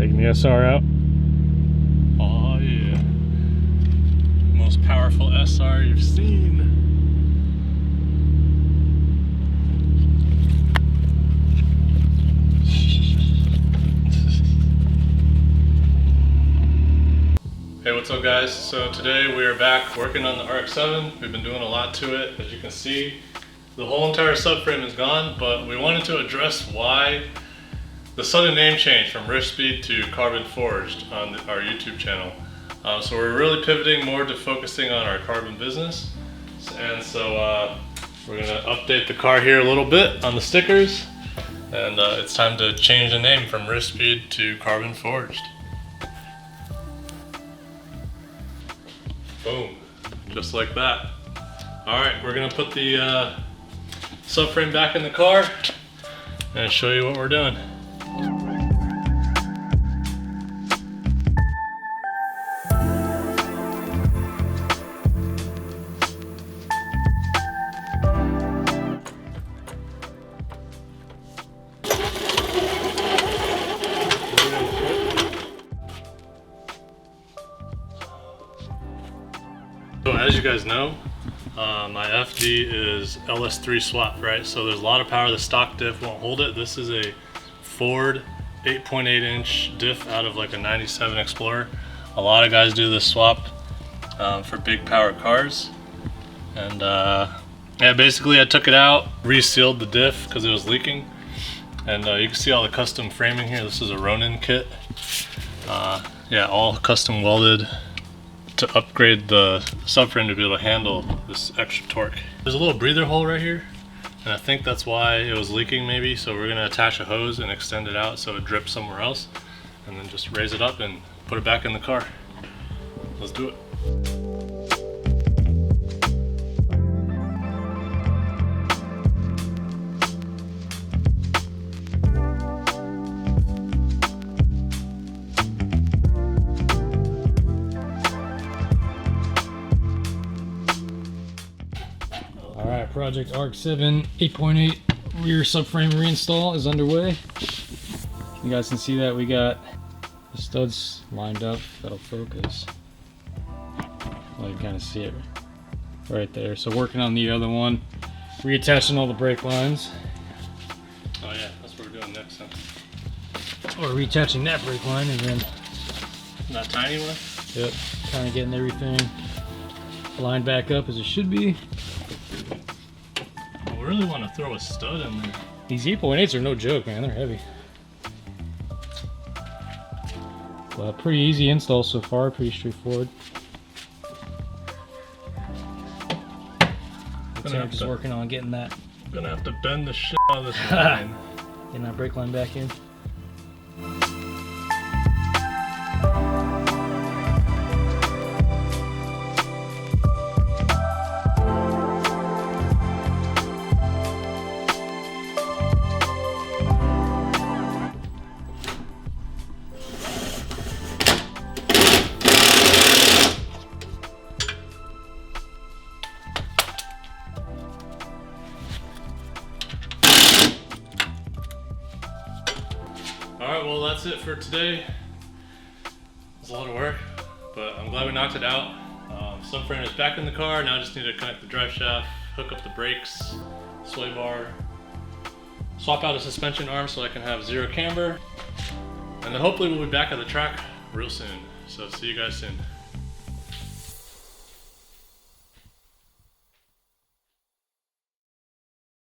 Taking the SR out. Oh yeah. Most powerful SR you've seen. Hey, what's up guys? So today we are back working on the RX-7. We've been doing a lot to it. As you can see, the whole entire subframe is gone, but we wanted to address why the sudden name change from Rift Speed to Carbon Forged on our YouTube channel. So we're really pivoting more to focusing on our carbon business. And so we're gonna update the car here a little bit on the stickers. And it's time to change the name from Rift Speed to Carbon Forged. Boom, just like that. All right, we're gonna put the subframe back in the car and show you what we're doing. So as you guys know, my FD is LS3 swap, right? So there's a lot of power. The stock diff won't hold it. This is a Ford 8.8 inch diff out of like a 97 Explorer. A lot of guys do this swap for big power cars. And yeah, basically I took it out, resealed the diff because it was leaking. And you can see all the custom framing here. This is a Ronin kit. Yeah, all custom welded to upgrade the subframe to be able to handle this extra torque. There's a little breather hole right here, and I think that's why it was leaking maybe. So we're gonna attach a hose and extend it out so it drips somewhere else, and then just raise it up and put it back in the car. Let's do it. Alright, project RX-7 8.8 rear subframe reinstall is underway. You guys can see that we got the studs lined up. That'll focus. Well, you can kind of see it right there. So working on the other one, reattaching all the brake lines. Oh yeah, that's what we're doing next, huh? Or reattaching that brake line and then... That tiny one? Yep, kind of getting everything lined back up as it should be. I really want to throw a stud in there. These 8.8s are no joke, man. They're heavy. But pretty easy install so far. Pretty straightforward. I'm just working on getting that. I'm gonna have to bend the shit out of this line. Getting that brake line back in. Alright, well that's it for today. It's a lot of work, but I'm glad we knocked it out. Subframe is back in the car. Now I just need to connect the drive shaft, hook up the brakes, sway bar, swap out a suspension arm so I can have zero camber, and then hopefully we'll be back at the track real soon. So see you guys soon.